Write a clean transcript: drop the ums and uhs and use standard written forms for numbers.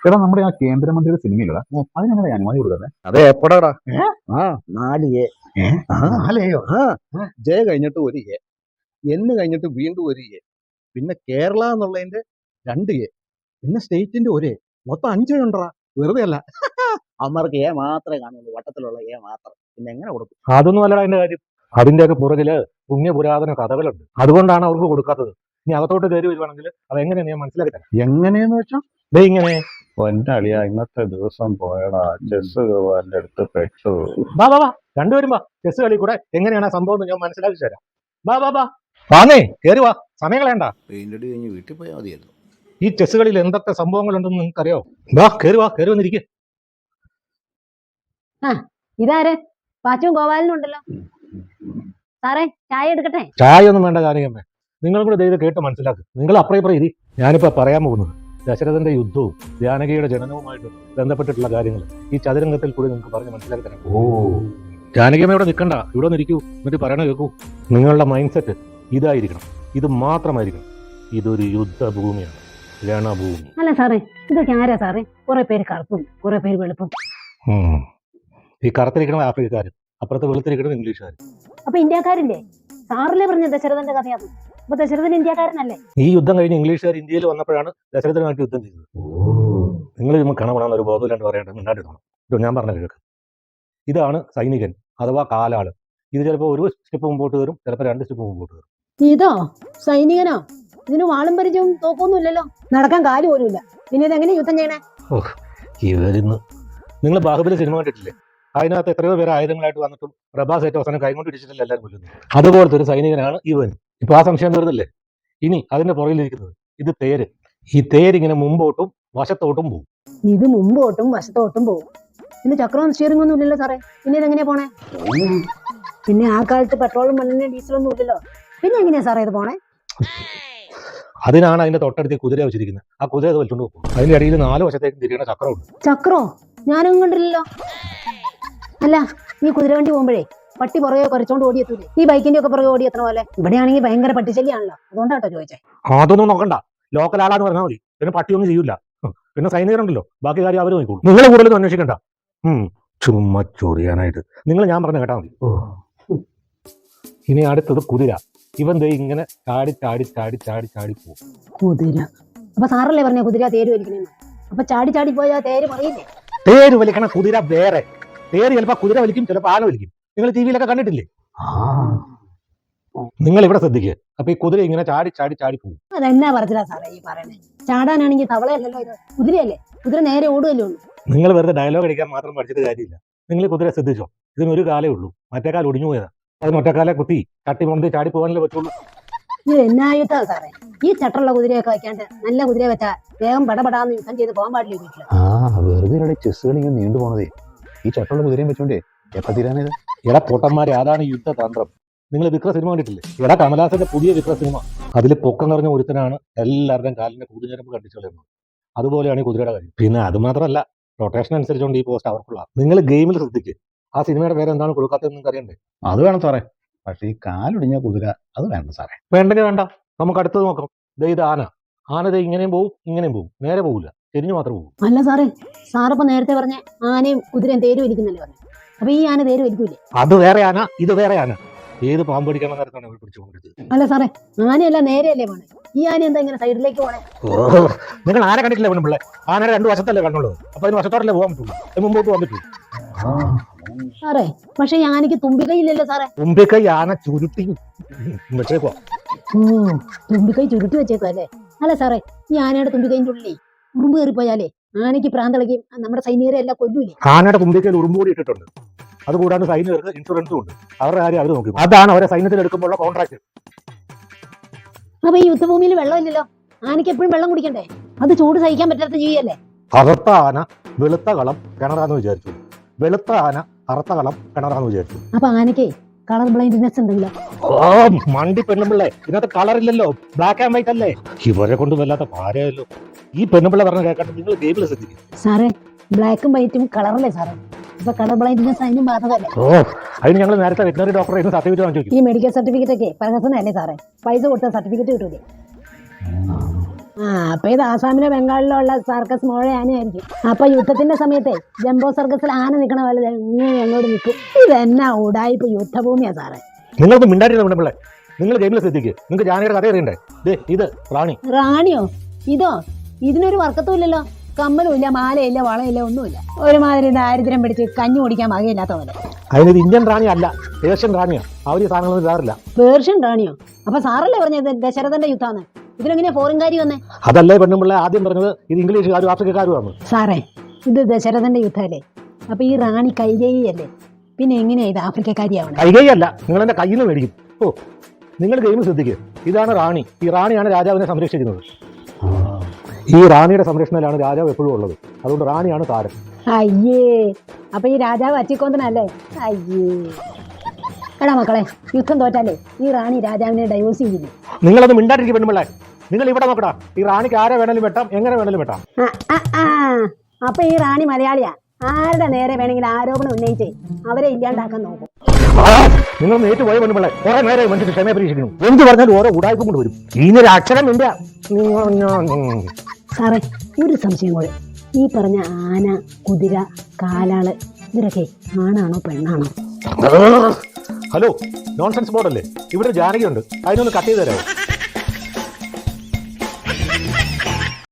എടാ നമ്മുടെ ആ കേന്ദ്രമന്ത്രിയുടെ സിനിമയിലടാ അതിനെങ്ങനെ അനുമതി കൊടുക്കുന്നത്? അതെ എപ്പോഴാടാ? ഏ? ആ 4A. ഏ? ആ നാലെയോ? ആ ജെ കഴിഞ്ഞിട്ട് 1A, എന്ന് കഴിഞ്ഞിട്ട് വീണ്ടും 1A, പിന്നെ കേരള എന്നുള്ളതിന്റെ 2A, പിന്നെ സ്റ്റേറ്റിന്റെ 1A, മൊത്തം 5 ഉണ്ടടാ. വെറുതെ അല്ല. അമ്മർക്ക് എ മാത്രമേ കാണുള്ളൂ, വട്ടത്തിലുള്ള എ മാത്രം. പിന്നെ എങ്ങനെ കൊടുക്കും? അതൊന്നും അല്ലടാ അതിന്റെ കാര്യം. അതിന്റെയൊക്കെ പുറകില് പുണ്യ പുരാതന കഥകളുണ്ട്. അതുകൊണ്ടാണ് അവർക്ക് കൊടുക്കാത്തത്. ഇനി അകത്തോട്ട് കയറി വരുവാണെങ്കിൽ അതെങ്ങനെയാണ് ഞാൻ മനസ്സിലാക്കി തരാം. എങ്ങനെയെന്ന് വെച്ചാ ദേ ഇങ്ങനെ എന്റെ അളിയ ഇന്നത്തെ ദിവസം പോയടാ ചെസ് എന്റെ അടുത്ത് പെട്ടു. ബാ ബാ ബാ രണ്ടുപേരും വാ, ചെസ് കളി കൂടെ എങ്ങനെയാണ് ആ സംഭവം എന്ന് ഞാൻ മനസ്സിലാക്കി തരാം. ബാ ബാ ബാ വാന്നേ, കയറി വാ, സമയം കളയണ്ട. പെയിന്റ് അടി കഴിഞ്ഞ് വീട്ടിൽ പോയാൽ മതിയായിരുന്നു. ഈ ചെസ് കളിയിൽ എന്തൊക്കെ സംഭവങ്ങളുണ്ടെന്ന് നിങ്ങൾക്ക് അറിയോ? ബാ കയറി വാ, കയറി വന്നിരിക്കുക. ആ ഇതാര്? പാച്ചും ഗോപാലനും ഉണ്ടല്ലോ. സാറേ ചായ എടുക്കട്ടെ? ചായ ഒന്നും വേണ്ട കാര്യമേ, നിങ്ങളും കൂടെ ഇത് കേട്ട് മനസ്സിലാക്കുക. നിങ്ങൾ അപ്പുറം ഇപ്പുറം ഇരി. ഞാനിപ്പോ പറയാൻ പോകുന്നത് ദശരഥന്റെ യുദ്ധവും ജാനകിയുടെ ജനനവുമായിട്ട് ബന്ധപ്പെട്ടിട്ടുള്ള കാര്യങ്ങൾ ഈ ചതുരംഗത്തിൽ കൂടി നിങ്ങൾക്ക് പറഞ്ഞ് മനസ്സിലാക്കി തരാം. ജാനകിയമ്മ ഇവിടെ നിൽക്കണ്ട, ഇവിടെ നിൽക്കൂ, എന്നിട്ട് പറയണ കേൾക്കൂ. നിങ്ങളുടെ മൈൻഡ് സെറ്റ് ഇതായിരിക്കണം, ഇത് മാത്രമായിരിക്കണം. ഇതൊരു യുദ്ധഭൂമിയാണ്, രണഭൂമി. അല്ല സാറേ, ഇതൊക്കെ ആരാ സാറേ? കുറെ പേര് കറുപ്പും കുറെ പേര് വെളുപ്പും. ഈ കറുത്തിരിക്കണം ആഫ്രിക്കക്കാരും, അപ്പുറത്ത് വെളുത്തിരിക്കണം ഇംഗ്ലീഷുകാർ. അപ്പൊ ഇന്ത്യക്കാരില്ലേ? സാറിലെ പറഞ്ഞ ദശരഥന്റെ കഥയാണ്. അപ്പൊ ദശരഥൻ ഇന്ത്യക്കാരനല്ലേ? ഈ യുദ്ധം കഴിഞ്ഞ് ഇംഗ്ലീഷുകാർ ഇന്ത്യയിൽ വന്നപ്പോഴാണ് ദശരഥനുമായിട്ട് യുദ്ധം ചെയ്തത്. നിങ്ങൾ നമ്മൾ കണവണമെന്ന് ഒരു ബോധമില്ലാണ്ട് പറയേണ്ടത് മുന്നാട്ടിടണം. ഇത് ഞാൻ പറഞ്ഞ കേൾക്ക്. ഇതാണ് സൈനികൻ അഥവാ കാലാള്. ഇത് ചിലപ്പോൾ ഒരു സ്റ്റെപ്പ് മുമ്പോട്ട് കയറും, ചിലപ്പോൾ 2 സ്റ്റെപ്പ് മുമ്പോട്ട് കയറും. ഇതോ സൈനികനോ? ഇതിന് വാളും പരിചയവും തോക്കൊന്നും ഇല്ലല്ലോ, നടക്കാൻ കാല് പോലും ഇല്ല. പിന്നെ ഇതെങ്ങനെ യുദ്ധം ചെയ്യണേ? ഇവരിന്ന് നിങ്ങൾ ബാഹുബലി സിനിമ കണ്ടിട്ടില്ലേ? അതിനകത്ത് എത്രയോ പേര് ആയുധങ്ങളായിട്ട് വന്നിട്ടും പ്രഭാസ് ഏറ്റവും അവസാനം കൈകൊണ്ട് ഇടിച്ചിട്ടില്ല എല്ലാവരും കൊല്ലുന്നു. അതുപോലത്തെ ഒരു സൈനികനാണ് ഇവൻ. ഇപ്പൊ ആ സംശയം തീർന്നില്ലേ? ഇനി അതിന്റെ പുറകിലിരിക്കുന്നത് ഇത് തേര്. ഈ തേരിങ്ങനെ മുമ്പോട്ടും വശത്തോട്ടും പോകും. ഇത് മുമ്പോട്ടും വശത്തോട്ടും പോകും. പിന്നെ ചക്രവും സ്റ്റിയറിംഗ് ഒന്നും ഇല്ലല്ലോ സാറേ. പിന്നെ ഇതെങ്ങനെയാ പോണേ? പിന്നെ ആ കാലത്ത് പെട്രോളും മണ്ണെണ്ണയും ഡീസലൊന്നും ഇല്ലല്ലോ. പിന്നെ എങ്ങനെയാ സാറേ ഇത് പോണേ? അതിനാണ് അതിന്റെ തൊട്ടടുത്ത് കുതിര വെച്ചിരിക്കുന്നത്. ആ കുതിര അത് വലിച്ചോണ്ട് പോകും. അതിന്റെ അടിയിൽ 4 വശത്തേക്ക് തിരിയണ ചക്രമുണ്ട്. ചക്രോ? ഞാനൊന്നും കണ്ടില്ലല്ലോ. അല്ല, ഈ കുതിരവണ്ടി പോകുമ്പോഴേ പട്ടി പുറകെ കുറച്ചോണ്ട് ഓടിയെത്തൂലേ? ഈ ബൈക്കിന്റെ ഒക്കെ പുറകെ ഓടിയെത്തണ പോലെ. ഇവിടെയാണെങ്കിൽ ഭയങ്കര പട്ടിശല്യാണല്ലോ, അതുകൊണ്ടാട്ടോ ചോദിച്ചേ. അതൊന്നും നോക്കണ്ട, ലോക്കൽ ആളാന്ന് പറഞ്ഞാൽ മതി. പിന്നെ പട്ടിയൊന്നും ചെയ്യൂല. പിന്നെ സൈനികരുണ്ടല്ലോ, ബാക്കി കാര്യം അവർ നോക്കിക്കോളൂ. നിങ്ങൾ കൂടുതലും അന്വേഷിക്കണ്ട. ചുമ്മാ ചൊറിയാനായിട്ട് നിങ്ങൾ ഞാൻ പറഞ്ഞ കേട്ടാ മതി. ഇനി അടുത്തത് കുതിര. ഇവൻ ദേ ഇങ്ങനെ ചാടി ചാടി ചാടി ചാടി ചാടി പോകും. കുതിര? അപ്പൊ സാറല്ലേ പറഞ്ഞ കുതിര തേര് വലിക്കണേ? അപ്പൊ ചാടി ചാടി പോയാ തേര് പറയില്ലേ? തേര് വലിക്കണ കുതിര വേറെ. തേര് ചിലപ്പോ കുതിര വലിക്കും, ചിലപ്പോൾ ആന വലിക്കും. നിങ്ങൾ ടി വിയിലൊക്കെ കണ്ടിട്ടില്ലേ? നിങ്ങൾ ഇവിടെ ശ്രദ്ധിക്കുക. അപ്പൊ ഈ കുതിര ഇങ്ങനെ ചാടി ചാടി ചാടി പോകും. അതെന്നാ പറഞ്ഞില്ല സാറേ ഈ പറയണേ? ചാടാനാണെങ്കിൽ തവളയല്ലല്ലോ ഇത്, കുതിരയല്ലേ? കുതിര നേരെ ഓടുകയല്ലേ ഉള്ളൂ. നിങ്ങൾ വെറുതെ ഡയലോഗ് അടിക്കാൻ മാത്രം പഠിച്ചിട്ട് കാര്യമില്ല. നിങ്ങൾ കുതിര ശ്രദ്ധിച്ചോ, ഇതിനൊരു കാലേ ഉള്ളൂ, മറ്റേ കാലം ഒടിഞ്ഞു പോയതാ. അതിന് ഒറ്റക്കാലെ കുത്തി തട്ടി പൊന്തി ചാടി പോകാനല്ലേ പറ്റുള്ളൂ. ഇത് എന്നാ യുദ്ധമാണ് സാറേ? ഈ ചട്ടുള്ള കുതിരയൊക്കെ വെക്കാണ്ട് നല്ല കുതിര വെച്ചാൽ വേഗം പടപടാന്ന് യുദ്ധം ചെയ്ത് പോകാൻ പാടില്ല വീട്ടില്. വെറുതെ ചെസ് കളി ഇങ്ങനെ നീണ്ടു പോണതേ. ഈ ചട്ടുള്ള കുതിരയും വെച്ചോണ്ടേ എപ്പ തീരാനത്? എടാ പൊട്ടന്മാരെ, അതാണ് യുദ്ധതന്ത്രം. നിങ്ങൾ വിക്ര സിനിമ കണ്ടിട്ടില്ലേ? എടാ കമലാസന്റെ പുതിയ വിക്ര സിനിമ, അതിൽ പൊക്കം നിറഞ്ഞ ഒരുത്തനാണ് എല്ലാവരുടെയും കാലിന്റെ കുതിരഞ്ഞരമ്പ് കണ്ടിച്ചു കളയുന്നത്. അതുപോലെയാണ് ഈ കുതിരയുടെ കാര്യം. പിന്നെ അത് മാത്രമല്ല, റൊട്ടേഷൻ അനുസരിച്ചുകൊണ്ട് ഈ പോസ്റ്റ് അവർക്കുള്ള. നിങ്ങൾ ഗെയിമിൽ ശ്രദ്ധിക്കുക. ആ സിനിമയുടെ പേര് എന്താണ് കൊടുക്കാത്തത് നിങ്ങൾക്ക് അറിയണ്ടേ? അത് വേണം സാറേ, പക്ഷെ ഈ കാലൊടിഞ്ഞ കുതിര അത് വേണ്ട സാറേ. വേണ്ടെങ്കിൽ വേണ്ട, നമുക്ക് അടുത്തത് നോക്കാം. ഇത് ആന. ആന ദേ ഇങ്ങനെയും പോവും ഇങ്ങനെയും പോവും, നേരെ പോകില്ല, ചെരിഞ്ഞു മാത്രം പോകും. അല്ല സാറേ, സാറിപ്പോ നേരത്തെ പറഞ്ഞ ആനയും കുതിരയും തേര് വലിക്കുന്നല്ലേ പറഞ്ഞു? അപ്പൊ ഈ ആന തേര് വലിക്കൂലേ? അത് വേറെ ആന, ഇത് വേറെ ആന. ഏത് പാമ്പ് പിടിക്കണ നേരത്താണ് അവർ പിടിച്ചുകൊണ്ടിരുന്നത്. അല്ല സാറേ, ആനയല്ല നേരെയല്ലേ പോണേ? ഈ ആന എന്താ ഇങ്ങനെ സൈഡിലേക്ക് പോണേ? നിങ്ങൾ ആന കണ്ടിട്ടില്ല പെൺപിള്ളേ? ആനയുടെ 2 വശത്തല്ലേ കണ്ടുള്ളൂ, അപ്പൊ അതിന് വശത്തോട്ടല്ലേ പോകാൻ പറ്റുള്ളൂ, മുമ്പോട്ട് പോകാൻ പറ്റുള്ളൂ. സാറേ പക്ഷെ ഈ ആനയ്ക്ക് തുമ്പിക്കൈയില്ലല്ലോ സാറേ? തുമ്പിക്കൈ ആന ചുരുട്ടി വെച്ചേക്കോ. തുമ്പിക്കൈ ചുരുട്ടി വെച്ചേക്കോ അല്ലേ? അല്ല സാറേ, ഈ ആനയുടെ തുമ്പിക്കൈൻ്റെ ഉള്ളിൽ ഉറുമ്പ് കയറിപ്പോയാലേ ആനയ്ക്ക് പ്രാന്തളക്കും, നമ്മുടെ സൈനികരെ എല്ലാം കൊല്ലൂലേ? ആനയുടെ തുമ്പിക്കൈയിൽ ഉറുമ്പ് കൂടി ഇട്ടിട്ടുണ്ട്. അതുകൂടാണ്ട് സൈനികർക്ക് ഇൻഷുറൻസും ഉണ്ട്. അവരുടെ കാര്യം അവർ നോക്കി. അതാണ് അവരെ സൈന്യത്തിൽ എടുക്കുമ്പോഴുള്ള കോൺട്രാക്ട്. അപ്പൊ ഈ യുദ്ധഭൂമിയിൽ വെള്ളമില്ലല്ലോ, ആനയ്ക്ക് എപ്പോഴും വെള്ളം കുടിക്കണ്ടേ? അത് ചൂട് സഹിക്കാൻ പറ്റാത്ത ജീവിയല്ലേ? കറുത്ത ആന വെളുത്ത കളം കിണറാന്ന് വിചാരിച്ചു, വെളുത്ത ആന കറുത്ത കളം കിണറാന്ന് വിചാരിച്ചു. അപ്പൊ ആനയ്ക്ക് കളർ ബ്ലൈൻഡ്നെസ് ഉണ്ടെങ്കിലോ? മണ്ടി പെണ്ണുമ്പിള്ളേ, ഇതിനകത്ത് കളർ ഇല്ലല്ലോ, ബ്ലാക്ക് ആൻഡ് വൈറ്റ് അല്ലേ? ഇവരെ കൊണ്ട് വല്ലാത്ത ഭാരമല്ലോ. ഈ പെണ്ണുപിള്ള പറഞ്ഞ കേൾക്കാട്ട് നിങ്ങൾ ഗെയിമിൽ ശ്രദ്ധിക്കും. സാറേ ബ്ലാക്കും വൈറ്റും കളറല്ലേ സാറേ? അപ്പൊ കളർ ബ്ലൈൻഡ്നെസ് അതിനും ബാധകല്ലേ? അതിന് ഞങ്ങൾ നേരത്തെ വെറ്റിനറി ഡോക്ടറെ സർട്ടിഫിക്കറ്റ് വാങ്ങിച്ചു. ഈ മെഡിക്കൽ സർട്ടിഫിക്കറ്റ് ഒക്കെ പ്രഹസനല്ലേ സാറേ? പൈസ കൊടുത്ത സർട്ടിഫിക്കറ്റ് കിട്ടൂലേ? അപ്പൊ ഇത് ആസാമിലെ ബംഗാളിലോ ഉള്ള സർക്കസ് മോഴ ആനയായിരിക്കും. അപ്പൊ യുദ്ധത്തിന്റെ സമയത്തെ ജംബോ സർക്കസിൽ ആന നിൽക്കണ പോലെ ഇങ്ങനെ അങ്ങോട്ട് നിൽക്കും. ഇതെന്നാ ഉടായിപ്പ് യുദ്ധഭൂമിയാ സാറേ. നിങ്ങൾക്ക് മിണ്ടാട്ടില്ല പെണ്ണുമ്പിള്ളേ. നിങ്ങൾ ഗെയിമിൽ ശ്രദ്ധിക്കുക. നിങ്ങൾക്ക് ജാനകിയുടെ കഥ അറിയണ്ടേ? ഇത് റാണി. റാണിയോ? ഇതോ? ഇതിനൊരു വർക്കത്തും ഇല്ലല്ലോ. കമ്മലും ഇല്ല, മാലയില്ല, വളയില്ല, ഒന്നുമില്ല. ഒരുമാതിരി ദാരിദ്ര്യം പിടിച്ച് കഞ്ഞി കുടിക്കാൻ വകയില്ലാത്ത പോലെ. അതിനൊരു ഇന്ത്യൻ റാണി അല്ല, പേർഷ്യൻ റാണിയാ. അവർ ഈ സാധനങ്ങളൊന്നും ഇടാറില്ല. പേർഷ്യൻ റാണിയോ? അപ്പൊ സാറല്ലേ പറഞ്ഞത് ദശരഥന്റെ യുദ്ധാന്ന്? ഇതിലെങ്ങനെ ഫോറിൻകാരി വന്നേ? അതല്ലേ പെണ്ണുമ്പിള്ളേ ആദ്യം പറഞ്ഞത് ഇത് ഇംഗ്ലീഷുകാരും ആഫ്രിക്കക്കാരുമാണ്. സാറേ, ഇത് ദശരഥന്റെ യുദ്ധമല്ലേ? അപ്പൊ ഈ റാണി കൈകേയി അല്ലേ? പിന്നെ എങ്ങനെയാ ഇത് ആഫ്രിക്കക്കാരിയാവണം? കൈകേയി അല്ല, നിങ്ങൾ എന്റെ കയ്യിൽ നിന്ന് മേടിക്കും. ഓ, നിങ്ങൾ ഗെയിം ശ്രദ്ധിക്കുക. ഇതാണ് റാണി. ഈ റാണിയാണ് രാജാവിനെ സംരക്ഷിക്കുന്നത്. ഈ റാണിയുടെ സംരക്ഷണയിലാണ് രാജാവ് എപ്പോഴും ഉള്ളത്. അതുകൊണ്ട് റാണിയാണ് താരം. അയ്യേ, അപ്പൊ ഈ രാജാവ് അച്ചിക്കൊന്തനല്ലേ? അയ്യേ. എടാ മക്കളെ, യുദ്ധം തോറ്റാലേ ഈ റാണി രാജാവിനെ ഡൈവോഴ്സ് ചെയ്യില്ലേ? നിങ്ങളത് മിണ്ടാട്ടിരിക്കും പെണ്ണുമ്പിള്ളേ. നിങ്ങൾ ഇവിടെ നോക്കടാ. ഈ റാണിക്ക് ആരെ വേണേലും വെട്ടാം, എങ്ങനെ വേണേലും വെട്ടാം. അപ്പൊ ഈ റാണി മലയാളിയാ? ആരുടെ നേരെ വേണമെങ്കിലും ആരോപണം ഉന്നയിച്ചേ അവരെ ഇല്ലാണ്ടാക്കാൻ നോക്കും. നിങ്ങൾ നേരിട്ട് പോയ പെണ്ണുമ്പിള്ളേ. കുറെ നേരെ മനുഷ്യർ ക്ഷമ പരീക്ഷിക്കുന്നു. എന്ത് പറഞ്ഞാലും ഓരോ ഉടായ്പ കൊണ്ട് വരും. ഇതിനൊരു അക്ഷരം ഇല്ല. സാറേ, ഒരു സംശയം കൂടെ. ഈ പറഞ്ഞ ആന, കുതിര, കാലാള് ഇവരൊക്കെ ആണാണോ പെണ്ണാണോ? ഹലോ, നോൺസെൻസ് ബോർഡല്ലേ? ഇവിടെ ജാനകിയുണ്ട്. അതിനൊന്ന് കട്ട് ചെയ്ത് തരാമോ?